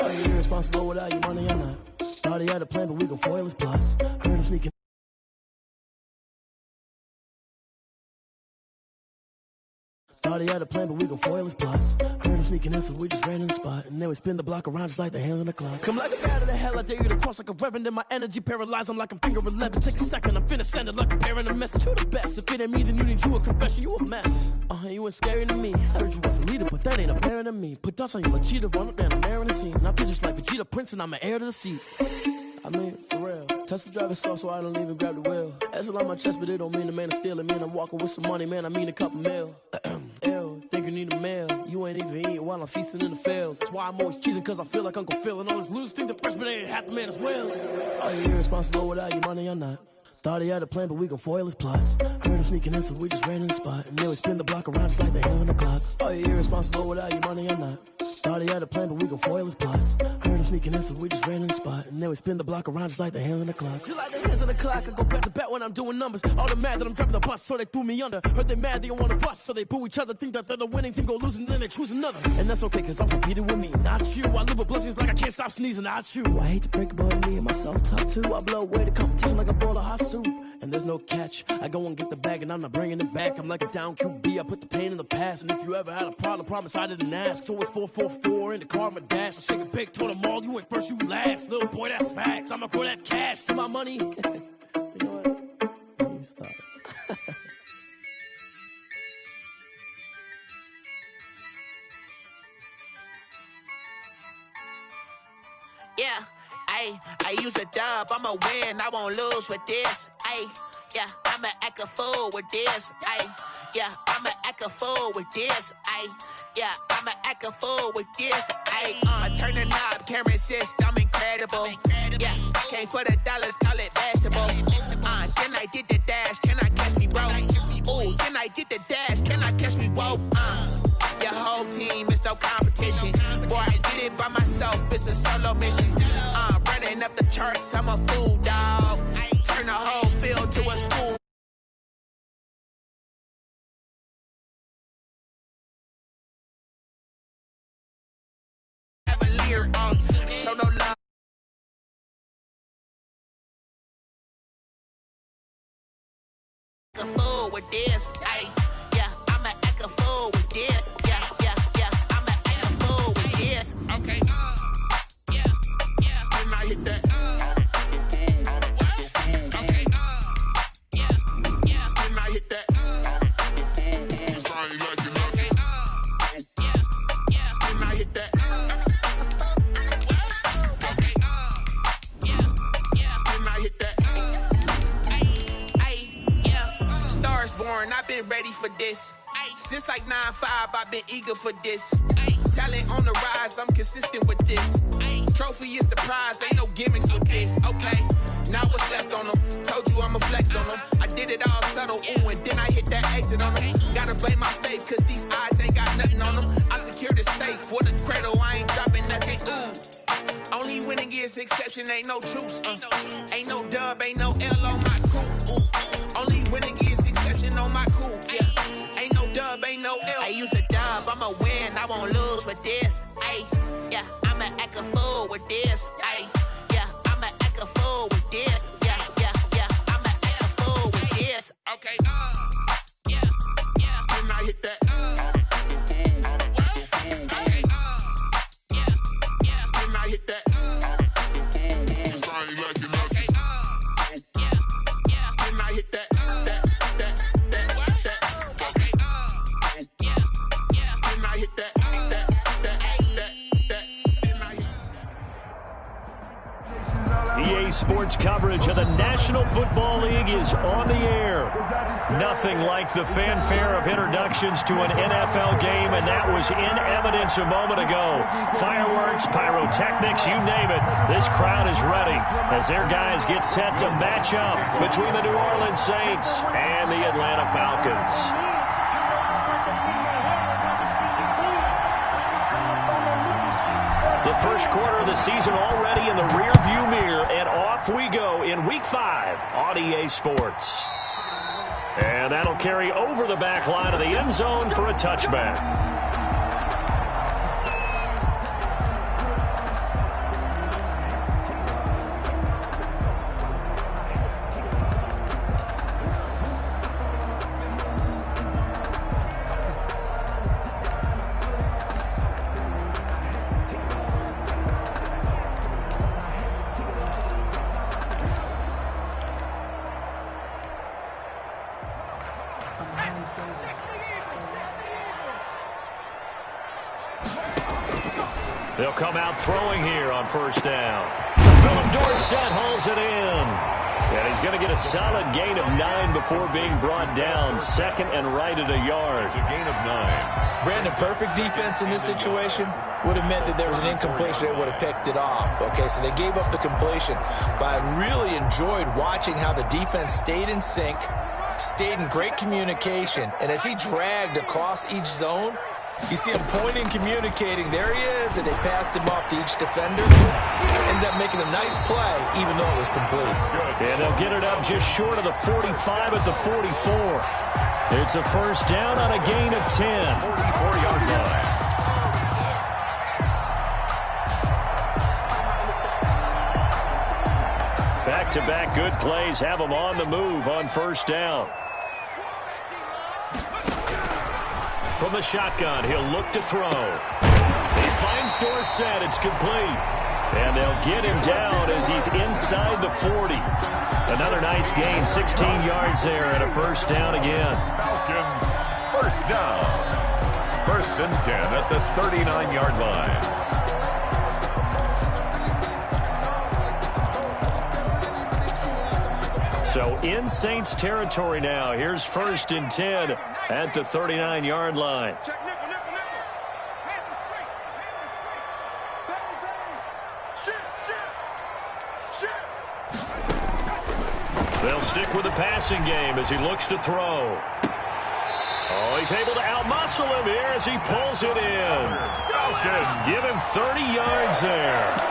Are you irresponsible without your money or not? Thought he had a plan, but we gon' foil his plot. Heard him sneaking. Thought he had a plan, but we gon' foil his plot. Heard him sneaking in, so we just ran in the spot. And then we spin the block around just like the hands on the clock. Come like a bat of the hell, I dare you to cross like a reverend. In my energy paralyzed, I'm like I'm finger 11. Take a second, I'm finna send it like a parent a message. You the best, if it ain't me, then you need you a confession. You a mess, you ain't scary to me. Heard you was a leader, but that ain't apparent to me. Put dust on you like cheetah, run up down the air in the scene. And I feel just like Vegeta Prince, and I'm an heir to the seat. I mean, for real. Touch the driver's soft, so I don't even grab the wheel. That's on my chest, but it don't mean the man is stealing. Man, I'm walking with some money, man, I mean a couple mil. Ew, think you need a meal. You ain't even eating while I'm feasting in the field. That's why I'm always cheesing, cause I feel like Uncle Phil. And all those losers think the freshman ain't half the man as well. Are you irresponsible without your money or not? Thought he had a plan, but we gon' foil his plot. Heard him sneaking in, so we just ran in the spot. And then we spin the block around just like the hands on the clock. Are you irresponsible without your money or not? Thought he had a plan, but we gon' foil his plot. Heard him sneaking in, so we just ran in the spot. And then we spin the block around just like the hands on the clock. Just like the hands on the clock, I go back to back when I'm doing numbers. All the mad that I'm driving the bus, so they threw me under. Heard they mad, they don't wanna bust, so they boo each other. Think that they're the winning team, go losing, then they choose another. And that's okay, cause I'm competing with me, not you. I live with blessings like I can't stop sneezing, not you. I hate to break it, but me and myself top two. I blow away the competition like a bowl of hot soup. And there's no catch. I go and get the bag and I'm not bringing it back. I'm like a down QB, I put the pain in the past. And if you ever had a problem, promise I didn't ask. So it's 444 in the car, my dash. I shake a big, told them all, you ain't first, you last. Little boy, that's facts. I'ma grow that cash to my money. You know what? Let me stop. Yeah. I use a dub, I'ma win, I won't lose with this. Yeah, I'ma act a fool with this. Yeah, I'ma act a fool with this. Yeah, I'ma act a fool with this. I turn the knob, can't resist, I'm incredible. Yeah, came for the dollars, call it vegetable. Then I did the dash, can I catch me, bro? Ooh, then I did the dash, can I catch me, whoa? Your whole team is no competition. Boy, I did it by myself, it's a solo mission. Running up the charts, I'm a fool, dog. Turn the whole field to a school. Cavalier, show no love. A fool with this, yeah, I'ma act a fool with this, yeah, I'ma act a fool with this, okay, yeah, and I hit that, okay, yeah, and I hit that, cause I ain't like it, okay, yeah, and I hit that, okay, yeah, and I hit that. Stars born, I've been ready for this. Since like 9-5, I've been eager for this. Talent on the rise, I'm consistent with this. Trophy is the prize, ain't no gimmicks with this. Okay, now what's left on them? Told you I'ma flex on them. I did it all subtle, ooh, and then I hit that exit on them. Gotta blame my faith, cause these odds ain't got nothing on them. I secured the safe for the cradle, I ain't dropping nothing. Only winning is exception, ain't no truce. Ain't no dub, ain't no L on my crew. Only winning is exception on my cool, yeah. Ain't no dub, ain't no L. I use a dub, I'ma win, I won't lose with this. Yeah, I'ma act a fool with this. Yeah, I'ma act a fool with this. Yeah, I'ma act a fool with this. Okay, yeah, and I hit that. Okay, yeah, and I hit that. Cause I ain't like it, okay, yeah, and I hit that. EA Sports coverage of the National Football League is on the air. Nothing like the fanfare of introductions to an NFL game, and that was in evidence a moment ago. Fireworks, pyrotechnics, you name it. This crowd is ready as their guys get set to match up between the New Orleans Saints and the Atlanta Falcons. The first quarter of the season already in the rearview mirror, and off Off we go in Week 5 on EA Sports. And that'll carry over the back line of the end zone for a touchback. They'll come out throwing here on first down. Philip Dorsett hauls it in. And he's going to get a solid gain of 9 before being brought down. Second and right at a yard. It's a gain of 9. Brandon, perfect defense in this situation would have meant that there was an incompletion that would have picked it off. Okay, so they gave up the completion. But I really enjoyed watching how the defense stayed in sync, stayed in great communication. And as he dragged across each zone, you see him pointing, communicating. There he is, and they passed him off to each defender. Ended up making a nice play, even though it was complete. And they'll get it up just short of the 45 at the 44. It's a first down on a gain of 10. 44-yard line. Back-to-back good plays have them on the move on first down. From the shotgun, he'll look to throw. He finds Dorsett. It's complete. And they'll get him down as he's inside the 40. Another nice gain, 16 yards there, and a first down again. Falcons, first down. First and 10 at the 39-yard line. So in Saints territory now. Here's first and 10 at the 39-yard line. They'll stick with the passing game as he looks to throw. Oh, he's able to outmuscle him here as he pulls it in. Falcon, give him 30 yards there.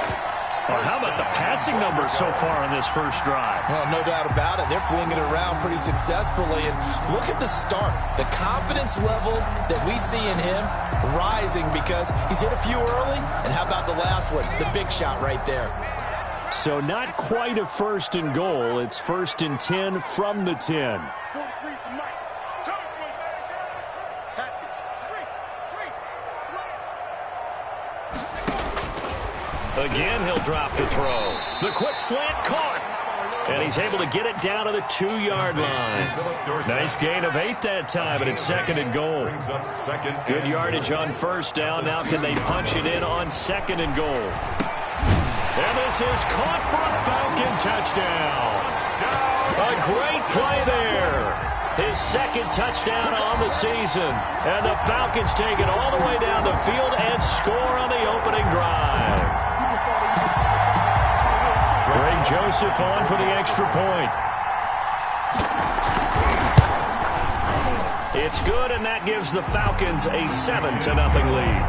Well, how about the passing numbers so far on this first drive? Well, no doubt about it. They're flinging it around pretty successfully. And look at the start. The confidence level that we see in him rising because he's hit a few early. And how about the last one? The big shot right there. So not quite a first and goal. It's first and 10 from the 10. Again, he'll drop to throw. The quick slant caught. And he's able to get it down to the 2-yard line. Nice gain of 8 that time, and it's second and goal. Good yardage on first down. Now can they punch it in on second and goal? And this is caught for a Falcon touchdown. A great play there. His second touchdown on the season. And the Falcons take it all the way down the field and score on the opening drive. Greg Joseph on for the extra point. It's good, and that gives the Falcons a 7-0 lead.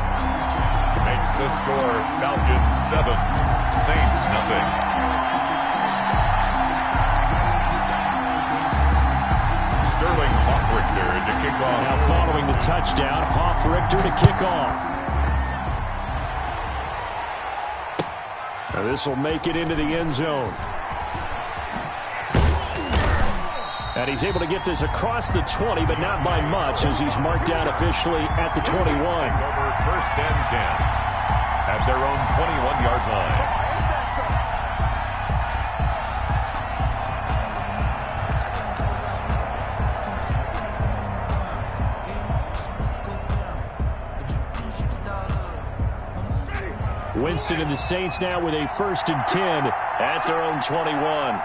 Makes the score Falcons 7, Saints nothing. Sterling Hoffrichter to kick off. Now following the touchdown, Hoffrichter to kick off. Now this will make it into the end zone. And he's able to get this across the 20, but not by much as he's marked down officially at the 21. Over first and 10 at their own 21-yard line. Winston and the Saints now with a first and 10 at their own 21.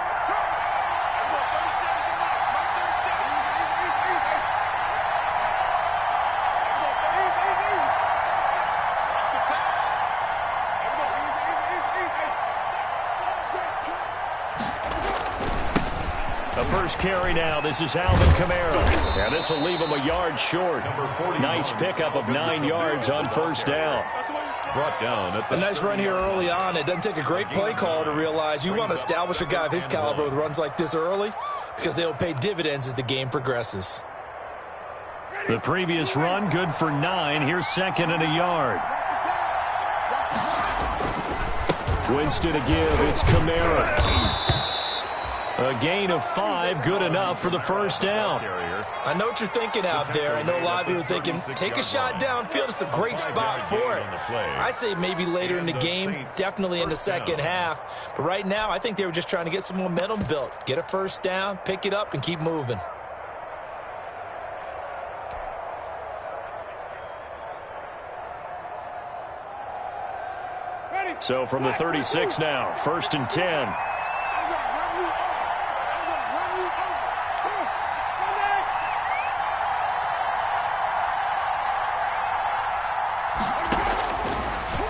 The first carry now. This is Alvin Kamara. And this will leave him a yard short. Nice pickup of 9 yards on first down. brought down at the A nice run here early on. It doesn't take a great play caller to realize you want to establish a guy of his caliber with runs like this early because they'll pay dividends as the game progresses. The previous run, good for 9. Here's second and a yard. Winston to give. It's Kamara. A gain of 5, good enough for the first down. I know what you're thinking out there. I know a lot of you are thinking, take a shot downfield. It's a great spot for it. I'd say maybe later in the game, definitely in the second half. But right now, I think they were just trying to get some momentum built. Get a first down, pick it up, and keep moving. So from the 36 now, first and 10.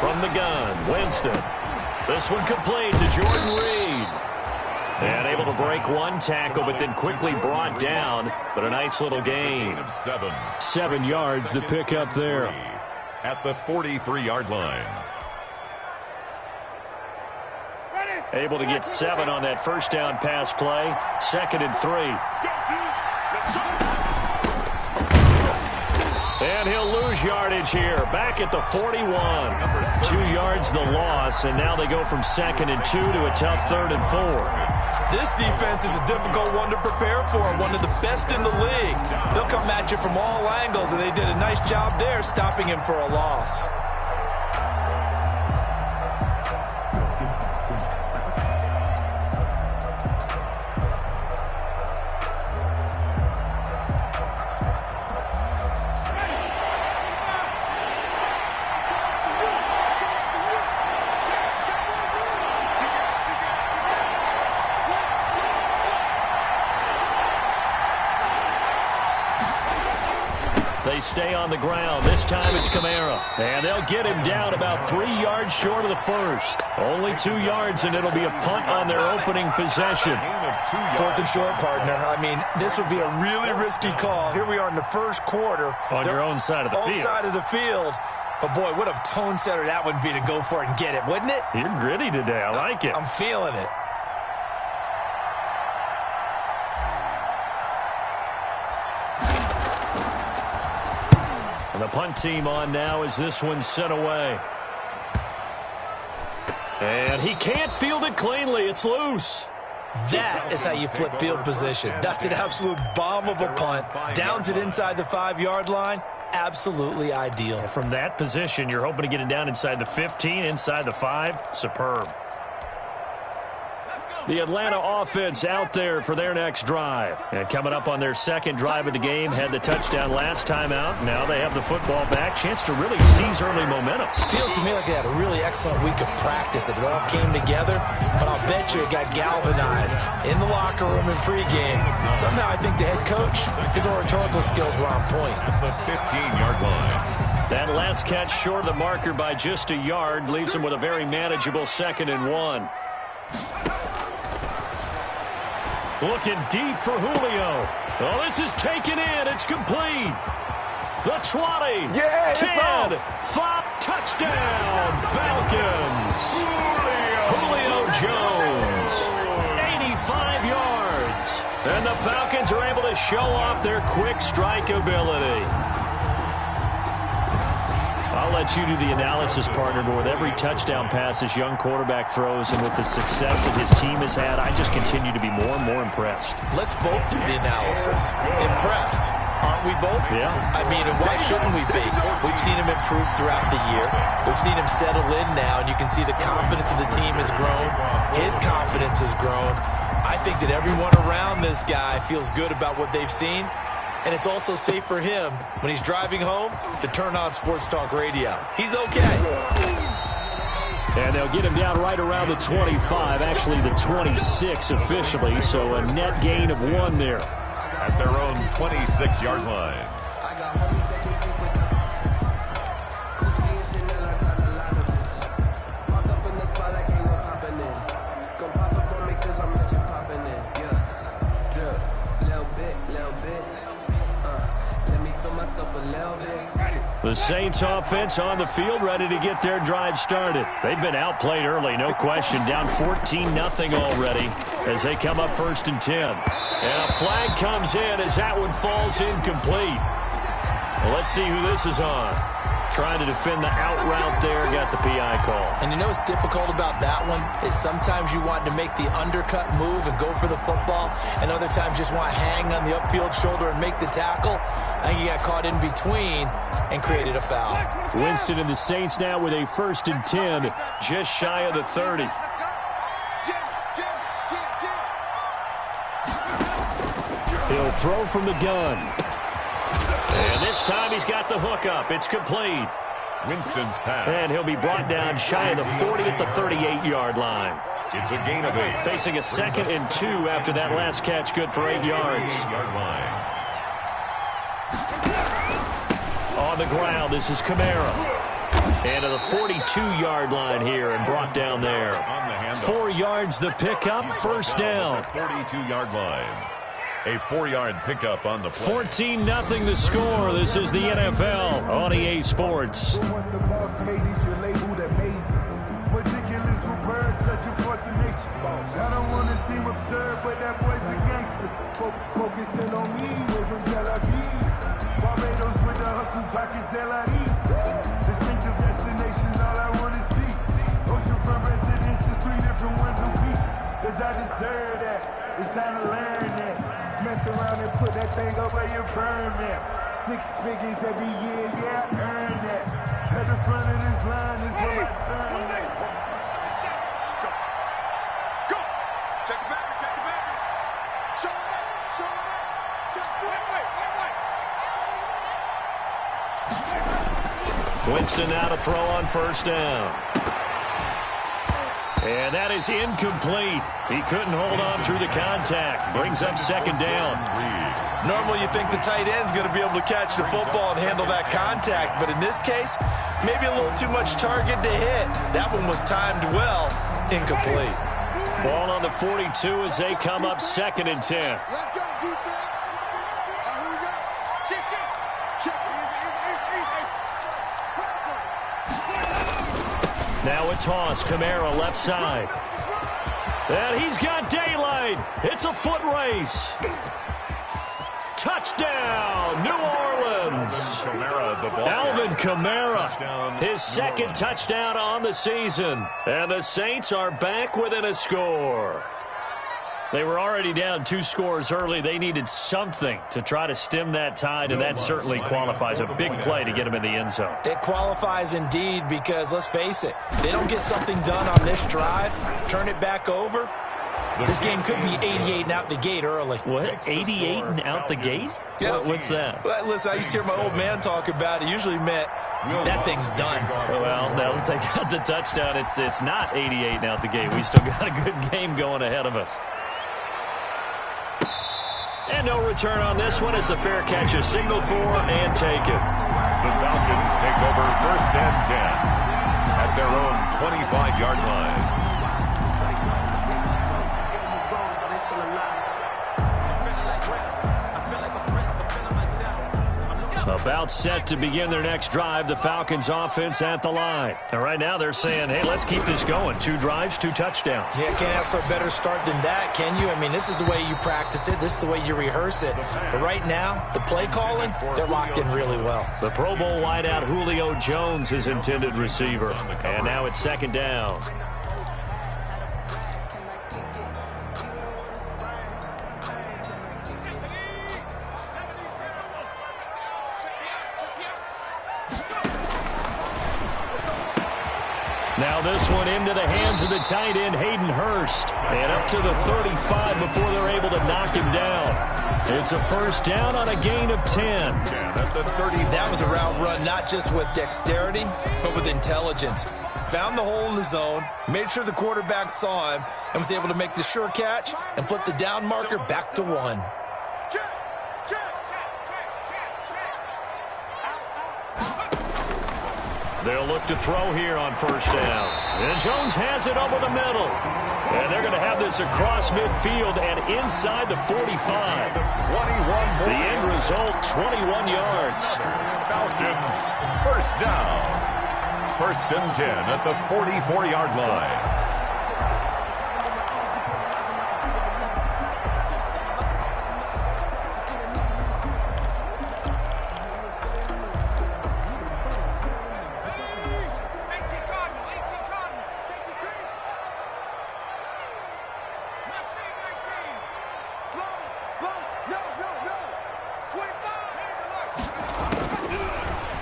From the gun, Winston. This one complete to Jordan Reed. And able to break one tackle, but then quickly brought down. But a nice little gain. 7 yards to pick up there. At the 43-yard line. Able to get 7 on that first down pass play. Second and 3. And he'll lose yardage here. Back at the 41. 2 yards the loss, and now they go from second and 2 to a tough third and 4. This defense is a difficult one to prepare for, one of the best in the league. They'll come at you from all angles, and they did a nice job there stopping him for a loss. They stay on the ground. This time it's Kamara. And they'll get him down about 3 yards short of the first. Only 2 yards, and it'll be a punt on their opening possession. 4th and short, partner. I mean, this would be a really risky call. Here we are in the first quarter. On your own side of the field. Own side of the field. But, boy, what a tone setter that would be to go for it and get it, wouldn't it? You're gritty today. I like it. I'm feeling it. And the punt team on now as this one's sent away. And he can't field it cleanly. It's loose. That is how you flip field position. That's an absolute bomb of a punt. Downs it inside the 5-yard line. Absolutely ideal. From that position, you're hoping to get it down inside the 15, inside the 5. Superb. The Atlanta offense out there for their next drive. And coming up on their second drive of the game, had the touchdown last time out. Now they have the football back. Chance to really seize early momentum. Feels to me like they had a really excellent week of practice. It all came together, but I'll bet you it got galvanized in the locker room in pregame. Somehow I think the head coach, his oratorical skills were on point. At the 15-yard line. That last catch short of the marker by just a yard leaves him with a very manageable 2nd and 1. Looking deep for Julio. Oh, this is taken in. It's complete. The 20. 10. 5. Touchdown. Falcons. Julio Jones. 85 yards. And the Falcons are able to show off their quick strike ability. I'll let you do the analysis, partner, but with every touchdown pass this young quarterback throws and with the success that his team has had, I just continue to be more and more impressed. Let's both do the analysis. Impressed. Aren't we both? Yeah. I mean, and why shouldn't we be? We've seen him improve throughout the year. We've seen him settle in now, and you can see the confidence of the team has grown. His confidence has grown. I think that everyone around this guy feels good about what they've seen. And it's also safe for him when he's driving home to turn on Sports Talk Radio. He's okay. And they'll get him down right around the 25, actually the 26 officially, so a net gain of 1 there. At their own 26-yard line. The Saints offense on the field, ready to get their drive started. They've been outplayed early, no question. Down 14-0 already as they come up 1st and 10. And a flag comes in as that one falls incomplete. Well, let's see who this is on. Trying to defend the out route there, got the PI call. And you know what's difficult about that one is sometimes you want to make the undercut move and go for the football, and other times just want to hang on the upfield shoulder and make the tackle. I think he got caught in between and created a foul. Winston and the Saints now with a 1st and 10, just shy of the 30. He'll throw from the gun. And this time he's got the hook up. It's complete. Winston's pass. And he'll be brought down shy of the 40 at the 38-yard line. It's a gain of 8. Facing a 2nd and 2 after that last catch, good for 8 yards. On the ground, this is Kamara. And to the 42-yard line here and brought down there. 4 yards the pickup, 1st down. 42-yard line. A 4-yard pickup on the play. 14-0 the score. This is the NFL on EA Sports. Once the boss made it, your label amazing. Ridiculous with words, such a force of nature. I don't want to seem absurd, but that boy's a gangster. Focusing on me, way from Tel Aviv. Barbados with the hustle, pockets LIDs. Distinctive destinations, all I want to see. Oceanfront residences, 3 different ones a week. Cause I deserve that. It's time to learn that. Mess around and put that thing up where your permit. 6 figures every year, yeah, I earn that. At the front of this line is where my turn at. Go! Check the back, check the back. Show him up, show him up. Just do it, wait. Winston now to throw on 1st down. And that is incomplete. He couldn't hold on through the contact. Brings up 2nd down. Normally you think the tight end's going to be able to catch the football and handle that contact, but in this case, maybe a little too much target to hit. That one was timed well, incomplete. Ball on the 42 as they come up 2nd and 10. Let's go, defense. Here we go. Check. Now a toss. Kamara left side. And he's got daylight. It's a foot race. Touchdown, New Orleans. Alvin Kamara, his 2nd touchdown on the season. And the Saints are back within a score. They were already down 2 scores early. They needed something to try to stem that tide, and that certainly qualifies. A big play to get them in the end zone. It qualifies indeed because, let's face it, they don't get something done on this drive, turn it back over, this game could be 88 and out the gate early. What? 88 and out the gate? Yeah. What's that? Well, listen, I used to hear my old man talk about it. Usually meant that thing's done. Well, now that they got the touchdown, it's not 88 and out the gate. We still got a good game going ahead of us. And no return on this one as the fair catch is signaled for and taken. The Falcons take over 1st and 10 at their own 25-yard line. About set to begin their next drive, the Falcons offense at the line. And right now they're saying, hey, let's keep this going. 2 drives, 2 touchdowns. Yeah, can't ask for a better start than that, can you? I mean, this is the way you practice it. This is the way you rehearse it. But right now, the play calling, they're locked in really well. The Pro Bowl wideout Julio Jones is intended receiver. And now it's 2nd down. Now this one into the hands of the tight end, Hayden Hurst. And up to the 35 before they're able to knock him down. It's a 1st down on a gain of 10. That was a route run not just with dexterity, but with intelligence. Found the hole in the zone, made sure the quarterback saw him, and was able to make the sure catch and flip the down marker back to 1. They'll look to throw here on 1st down. And Jones has it over the middle. And they're going to have this across midfield and inside the 45. The end result, 21 yards. Falcons, first down. 1st and 10 at the 44-yard line.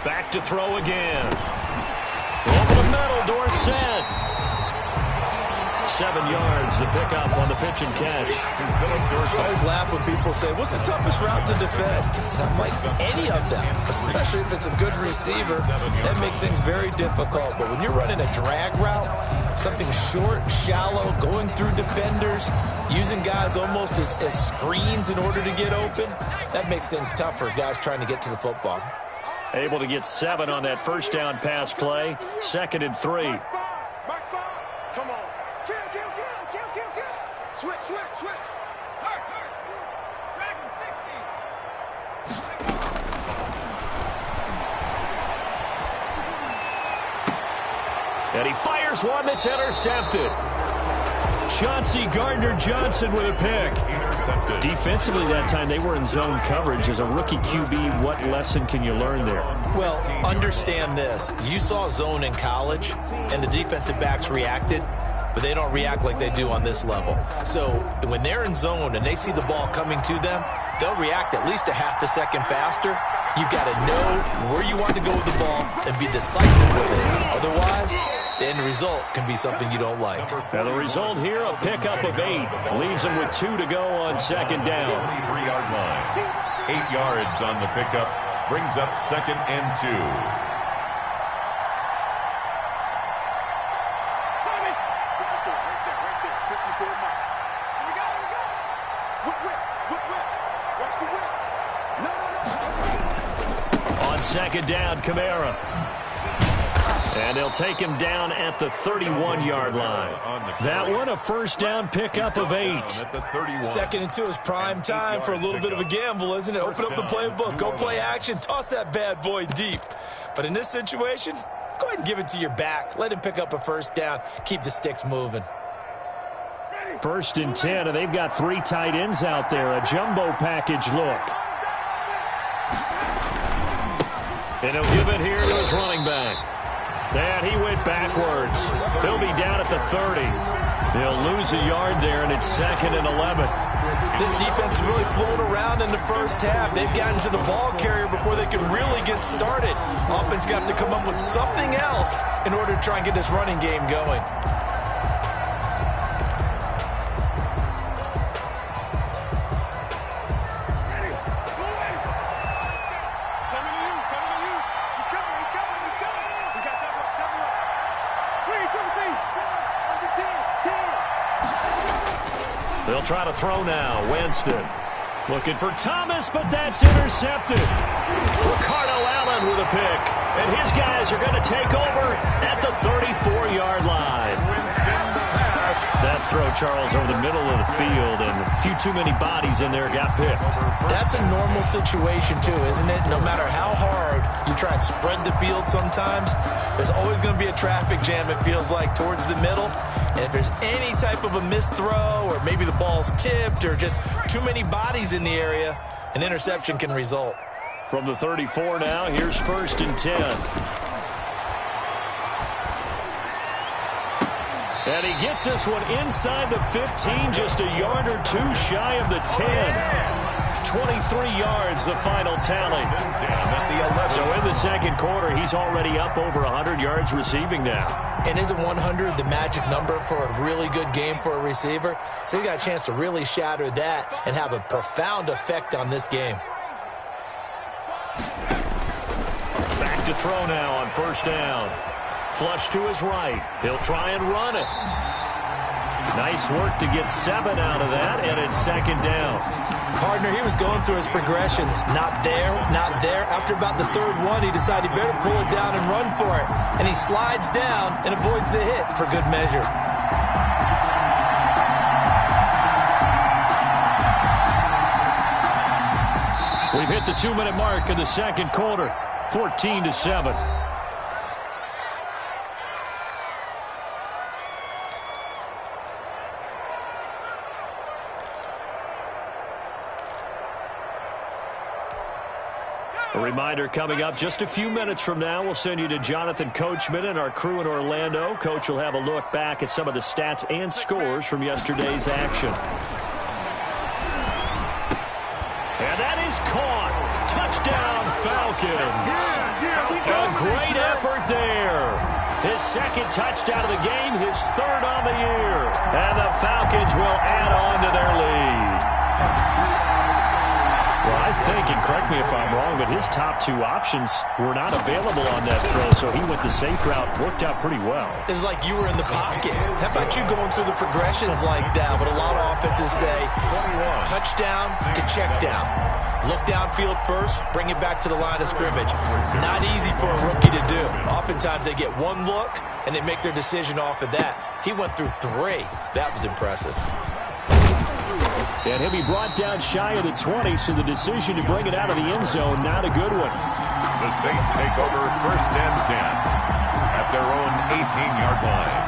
Back to throw again. Over the middle, Dorsett. 7 yards to pick up on the pitch and catch. I always laugh when people say, what's the toughest route to defend? And I'm like, any of them, especially if it's a good receiver. That makes things very difficult. But when you're running a drag route, something short, shallow, going through defenders, using guys almost as screens in order to get open, that makes things tougher, guys trying to get to the football. Able to get 7 on that first down pass play. 2nd and 3. Come on. Kill. Switch. Hurt. Dragon 60. And he fires one that's intercepted. Chauncey Gardner-Johnson with a pick. Intercepted. Defensively that time, they were in zone coverage. As a rookie QB, what lesson can you learn there? Well, understand this. You saw zone in college, and the defensive backs reacted, but they don't react like they do on this level. So when they're in zone and they see the ball coming to them, they'll react at least a half a second faster. You've got to know where you want to go with the ball and be decisive with it. Otherwise, the end result can be something you don't like. Now the result here, a pickup of 8. Leaves them with 2 to go on 2nd down. 23-yard line. 8 yards on the pickup. Brings up 2nd and 2. On 2nd down, Kamara. And they'll take him down at the 31-yard line. That one, a first down pickup of 8. 2nd and 2 is prime time for a little bit of a gamble, isn't it? Open up the playbook, go play action, toss that bad boy deep. But in this situation, go ahead and give it to your back. Let him pick up a first down. Keep the sticks moving. 1st and 10, and they've got 3 tight ends out there. A jumbo package look. And he'll give it here to his running back. And he went backwards. He'll be down at the 30. They'll lose a yard there, and it's 2nd and 11. This defense has really flown around in the first half. They've gotten to the ball carrier before they can really get started. Offense got to come up with something else in order to try and get this running game going. They'll try to throw now. Winston looking for Thomas, but that's intercepted. Ricardo Allen with a pick. And his guys are going to take over at the 34-yard line. That throw, Charles, over the middle of the field, and a few too many bodies in there got picked. That's a normal situation, too, isn't it? No matter how hard you try and spread the field sometimes, there's always going to be a traffic jam, it feels like, towards the middle. And if there's any type of a missed throw, or maybe the ball's tipped, or just too many bodies in the area, an interception can result. From the 34 now, here's 1st and 10. And he gets this one inside the 15, just a yard or 2 shy of the 10. 23 yards, the final tally. So in the 2nd quarter, he's already up over 100 yards receiving now. And isn't 100 the magic number for a really good game for a receiver? So he got a chance to really shatter that and have a profound effect on this game. Back to throw now on 1st down. Flush to his right. He'll try and run it. Nice work to get 7 out of that, and it's 2nd down. Partner, he was going through his progressions. Not there, not there. After about the 3rd one, he decided he better pull it down and run for it. And he slides down and avoids the hit for good measure. We've hit the 2-minute mark in the second quarter, 14-7. A reminder coming up just a few minutes from now. We'll send you to Jonathan Coachman and our crew in Orlando. Coach will have a look back at some of the stats and scores from yesterday's action. And that is caught. Touchdown, Falcons. A great effort there. His second touchdown of the game, his third on the year. And the Falcons will add on to their lead. Well, I think, and correct me if I'm wrong, but his top two options were not available on that throw, so he went the safe route. Worked out pretty well. It was like you were in the pocket. How about you going through the progressions like that? But a lot of offenses say touchdown to check down. Look downfield first, bring it back to the line of scrimmage. Not easy for a rookie to do. Oftentimes they get one look, and they make their decision off of that. He went through three. That was impressive. And he'll be brought down shy of the 20, so the decision to bring it out of the end zone, not a good one. The Saints take over 1st and 10 at their own 18-yard line.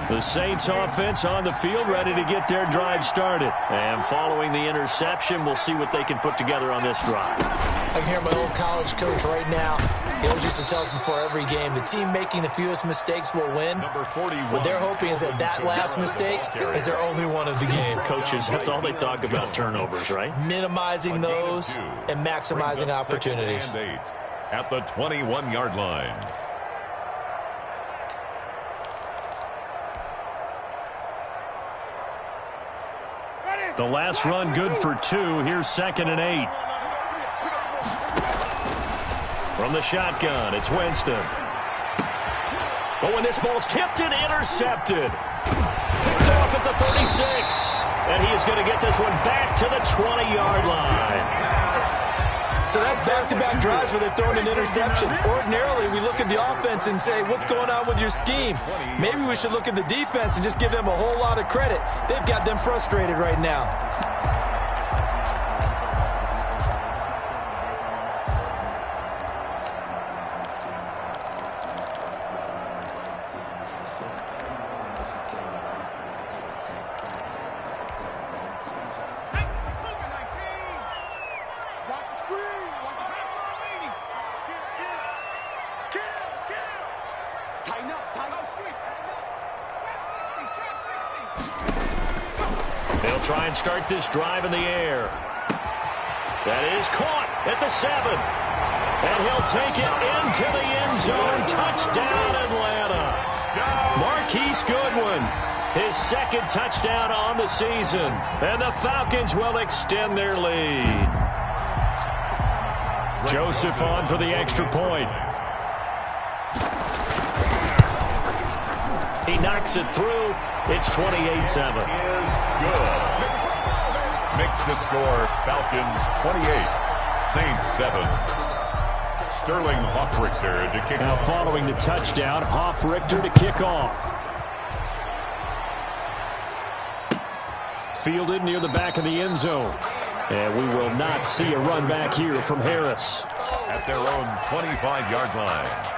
The Saints offense on the field, ready to get their drive started. And following the interception, we'll see what they can put together on this drive. I can hear my old college coach right now. He always used to tell us before every game, the team making the fewest mistakes will win. What they're hoping is that last mistake is their only one of the game. Coaches, that's all they talk about, turnovers, right? Minimizing those and maximizing opportunities. At the 21-yard line. The last run good for 2. Here's 2nd and 8. From the shotgun, it's Winston. But when this ball's tipped and intercepted. Picked off at the 36. And he is going to get this one back to the 20-yard line. So that's back-to-back drives where they've thrown an interception. Ordinarily, we look at the offense and say, what's going on with your scheme? Maybe we should look at the defense and just give them a whole lot of credit. They've got them frustrated right now. They'll try and start this drive in the air. That is caught at the 7. And he'll take it into the end zone. Touchdown, Atlanta. Marquise Goodwin, his second touchdown on the season. And the Falcons will extend their lead. Joseph on for the extra point. He knocks it through. It's 28-7. Good. Makes the score Falcons 28, Saints 7. Sterling Hoffrichter to kick now off. Following the touchdown, Hoffrichter to kick off. Fielded near the back of the end zone. And we will not see a run back here from Harris. At their own 25-yard line.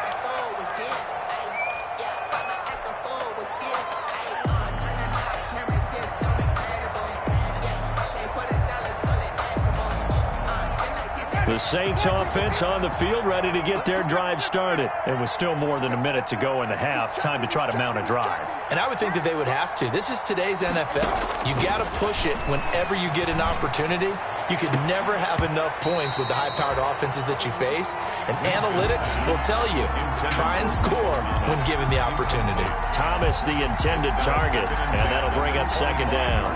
The Saints offense on the field, ready to get their drive started. And with still more than a minute to go in the half, time to try to mount a drive. And I would think that they would have to. This is today's NFL. You got to push it whenever you get an opportunity. You could never have enough points with the high-powered offenses that you face. And analytics will tell you, try and score when given the opportunity. Thomas, the intended target, and that'll bring up 2nd down.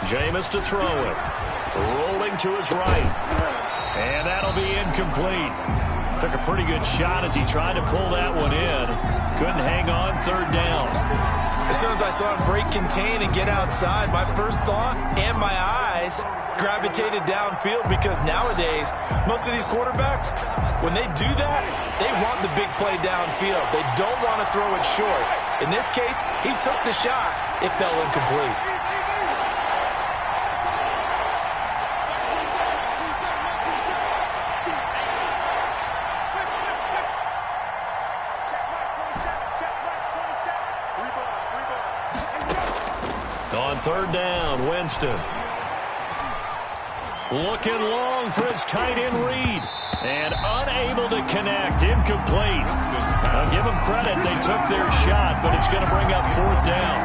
Jameis to throw it. Rolling to his right. And that'll be incomplete. Took a pretty good shot as he tried to pull that one in. Couldn't hang on, third down. As soon as I saw him break contain and get outside, my first thought and my eyes gravitated downfield, because nowadays, most of these quarterbacks, when they do that, they want the big play downfield. They don't want to throw it short. In this case, he took the shot. It fell incomplete. On third down, Winston. Looking long for his tight end read. And unable to connect. Incomplete. I'll give them credit. They took their shot, but it's going to bring up fourth down.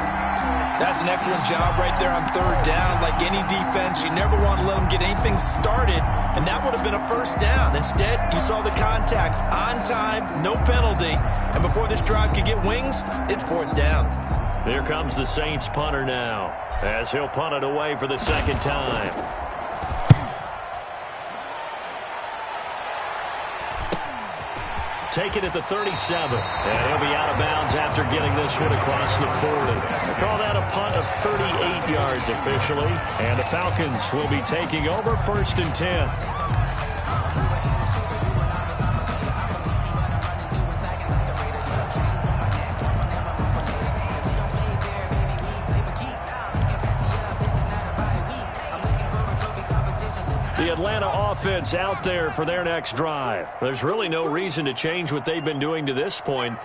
That's an excellent job right there on third down. Like any defense, you never want to let them get anything started, and that would have been a first down. Instead, you saw the contact on time, no penalty, and before this drive could get wings, it's fourth down. Here comes the Saints punter now, as he'll punt it away for the second time. Take it at the 37, and he'll be out of bounds after getting this one across the 40. They call that a punt of 38 yards officially, and the Falcons will be taking over first and 10. The Atlanta offense out there for their next drive. There's really no reason to change what they've been doing to this point.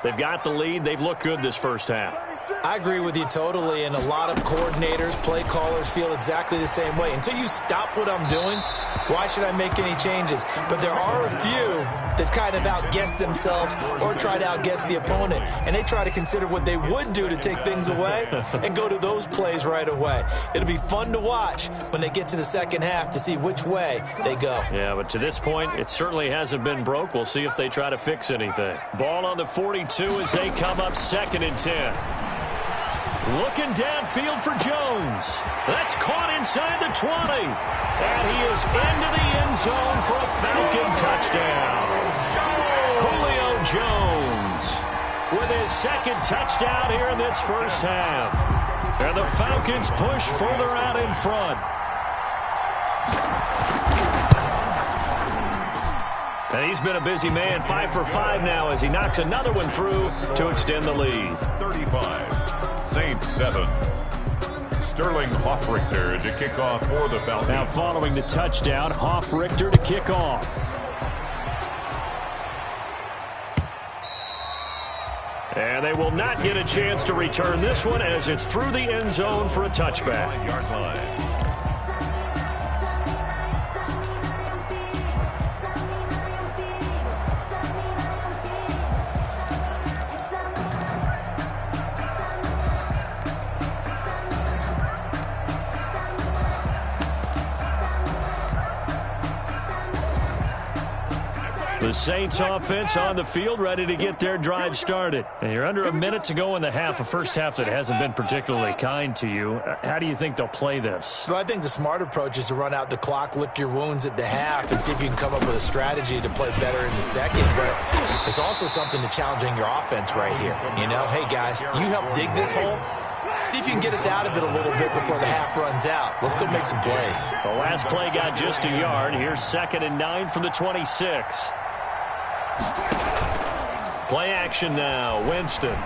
They've got the lead. They've looked good this first half. I agree with you totally, and a lot of coordinators, play callers feel exactly the same way. Until you stop what I'm doing, why should I make any changes? But there are a few that kind of outguess themselves or try to outguess the opponent, and they try to consider what they would do to take things away and go to those plays right away. It'll be fun to watch when they get to the second half to see which way they go. Yeah, but to this point, it certainly hasn't been broke. We'll see if they try to fix anything. Ball on the 42 as they come up second and 10. Looking downfield for Jones. That's caught inside the 20. And he is into the end zone for a Falcon touchdown. Julio Jones with his second touchdown here in this first half. And the Falcons push further out in front. And he's been a busy man, 5 for 5 now as he knocks another one through to extend the lead. 35, Saints 7. Sterling Hoffrichter to kick off for the Falcons. Now following the touchdown, Hoffrichter to kick off. And they will not get a chance to return this one as it's through the end zone for a touchback. 5-yard line. The Saints offense on the field ready to get their drive started. And you're under a minute to go in the half, a first half that hasn't been particularly kind to you. How do you think they'll play this? Well, I think the smart approach is to run out the clock, lick your wounds at the half, and see if you can come up with a strategy to play better in the second. But there's also something to challenging your offense right here. You know, hey, guys, you help dig this hole. See if you can get us out of it a little bit before the half runs out. Let's go make some plays. The last play got just a yard. Here's 2nd and 9 from the 26. Play action now, Winston.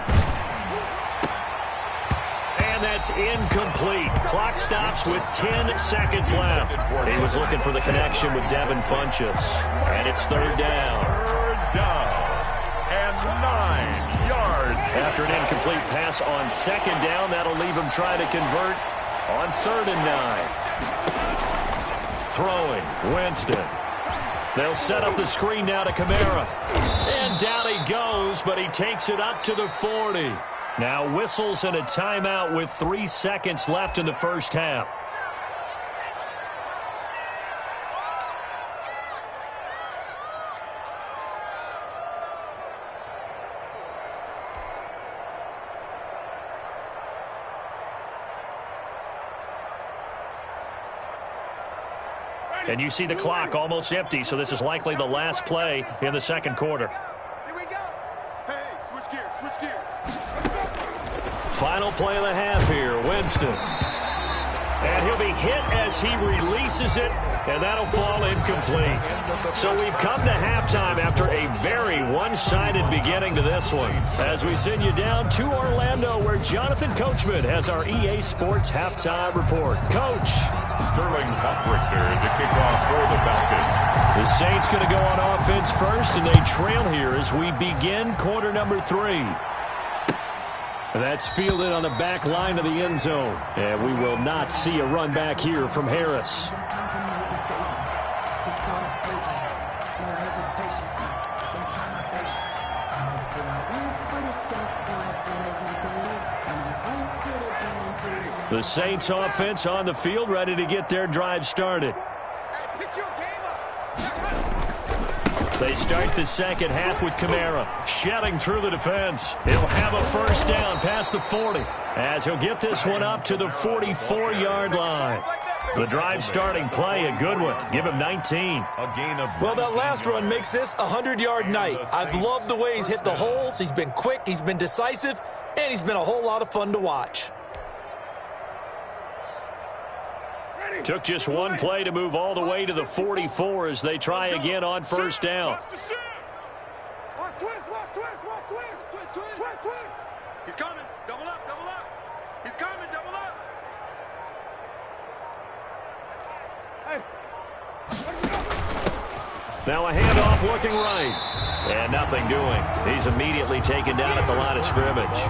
And that's incomplete. Clock stops with 10 seconds left. He was looking for the connection with Devin Funchess. And it's third down. Third down and 9 yards. After an incomplete pass on second down, that'll leave him trying to convert on 3rd and 9. Throwing, Winston. They'll set up the screen now to Kamara. And down he goes, but he takes it up to the 40. Now whistles and a timeout with 3 seconds left in the first half. And you see the clock almost empty, so this is likely the last play in the second quarter. Here we go. Hey, switch gears, switch gears. Final play of the half here, Winston. And he'll be hit as he releases it, and that'll fall incomplete. So we've come to halftime after a very one-sided beginning to this one. As we send you down to Orlando, where Jonathan Coachman has our EA Sports halftime report. Coach. Sterling Hoffrichter to kick off for the Falcons. The Saints going to go on offense first, and they trail here as we begin quarter number 3. That's fielded on the back line of the end zone. And we will not see a run back here from Harris. The Saints offense on the field, ready to get their drive started. They start the second half with Kamara shedding through the defense. He'll have a first down past the 40 as he'll get this one up to the 44-yard line. The drive starting play, a good one. Give him 19. Well, that last run makes this a 100-yard night. I've loved the way he's hit the holes. He's been quick, he's been decisive, and he's been a whole lot of fun to watch. Took just one play to move all the way to the 44 as they try again on first down. He's coming. Double up, double up. He's coming, double up. Now a handoff looking right. And nothing doing. He's immediately taken down at the line of scrimmage.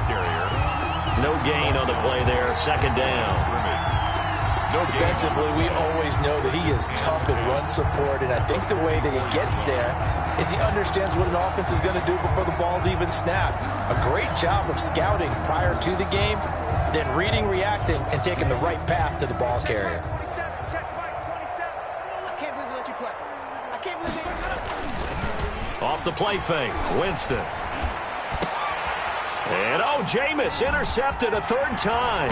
No gain on the play there. Second down. Defensively, we always know that he is tough in run support, and I think the way that he gets there is he understands what an offense is going to do before the ball's even snapped. A great job of scouting prior to the game, then reading, reacting, and taking the right path to the ball carrier. 27, check right, 27. I can't believe they let you play. I can't believe they... Off the play fake, Winston. And, Jameis intercepted a third time.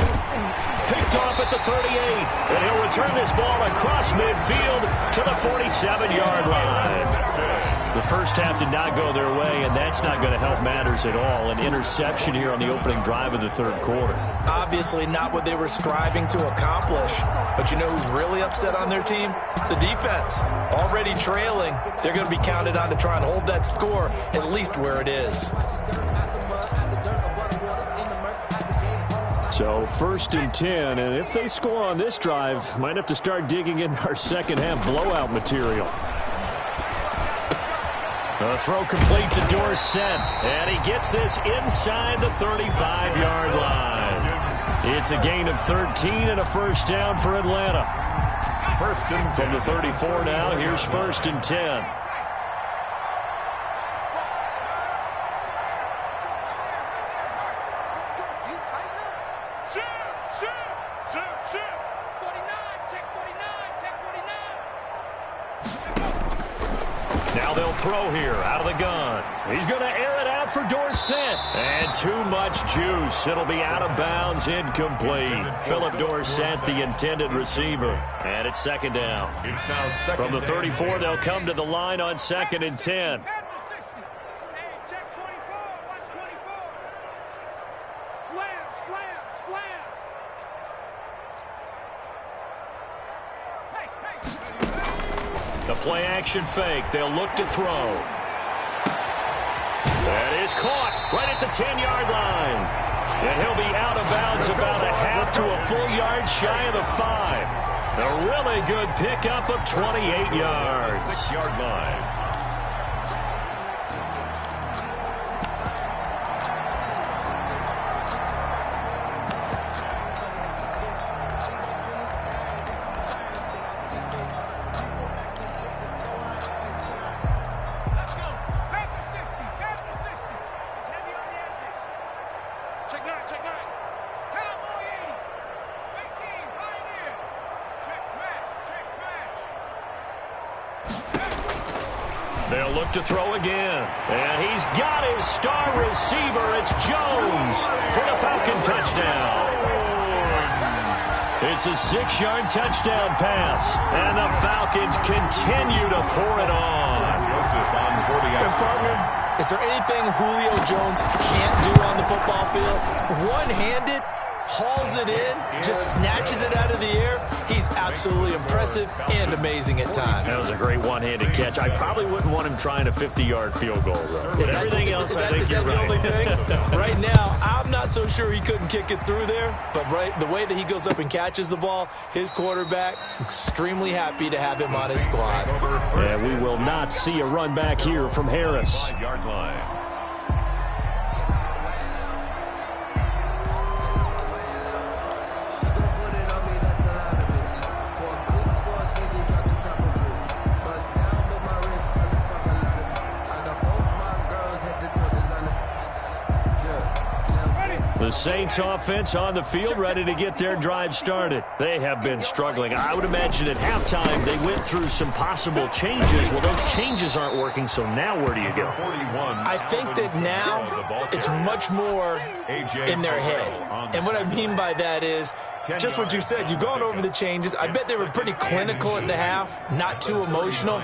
Picked off at the 38. And he'll return this ball across midfield to the 47-yard line. The first half did not go their way, and that's not going to help matters at all. An interception here on the opening drive of the third quarter. Obviously not what they were striving to accomplish. But you know who's really upset on their team? The defense. Already trailing. They're going to be counted on to try and hold that score at least where it is. So 1st and 10, and if they score on this drive, might have to start digging in our second half blowout material. The throw complete to Dorsett, and he gets this inside the 35-yard line. It's a gain of 13 and a first down for Atlanta. First and 10. From the 34 now, here's 1st and 10. Now they'll throw here out of the gun. He's going to air it out for Dorsett. And too much juice. It'll be out of bounds, incomplete. Philip Dorsett, the intended receiver. And it's second down. It's now second. From the 34, they'll come to the line on 2nd and 10. The play-action fake. They'll look to throw. That is caught right at the 10-yard line. And he'll be out of bounds about a half to a full yard shy of the 5. A really good pickup of 28 yards. 6-yard line. They'll look to throw again. And he's got his star receiver. It's Jones for the Falcon touchdown. It's a 6-yard touchdown pass, and the Falcons continue to pour it on. And partner, is there anything Julio Jones can't do on the football field? One-handed, hauls it in, just snatches it out of the air. He's absolutely impressive and amazing at times. That was a great one-handed catch. I probably wouldn't want him trying a 50-yard field goal, though. But everything else, I think you're right. Is that the only thing? Right now, I'm not so sure he couldn't kick it through there, but the way that he goes up and catches the ball, his quarterback, extremely happy to have him on his squad. And we will not see a run back here from Harris. 5-yard line. The Saints offense on the field, ready to get their drive started. They have been struggling. I would imagine at halftime they went through some possible changes. Well, those changes aren't working, so now where do you go? I think that now it's much more in their head. And what I mean by that is just what you said. You've gone over the changes. I bet they were pretty clinical at the half, not too emotional.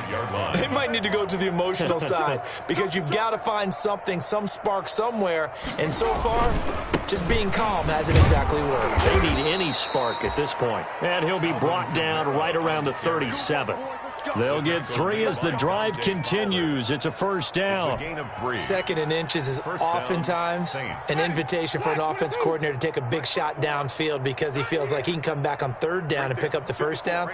They might need to go to the emotional side because you've got to find something, some spark somewhere. And so far, just being calm hasn't exactly worked. They need any spark at this point. And he'll be brought down right around the 37. They'll get 3 as the drive continues. It's a first down. 2nd and inches is oftentimes an invitation for an offense coordinator to take a big shot downfield because he feels like he can come back on 3rd down and pick up the first down.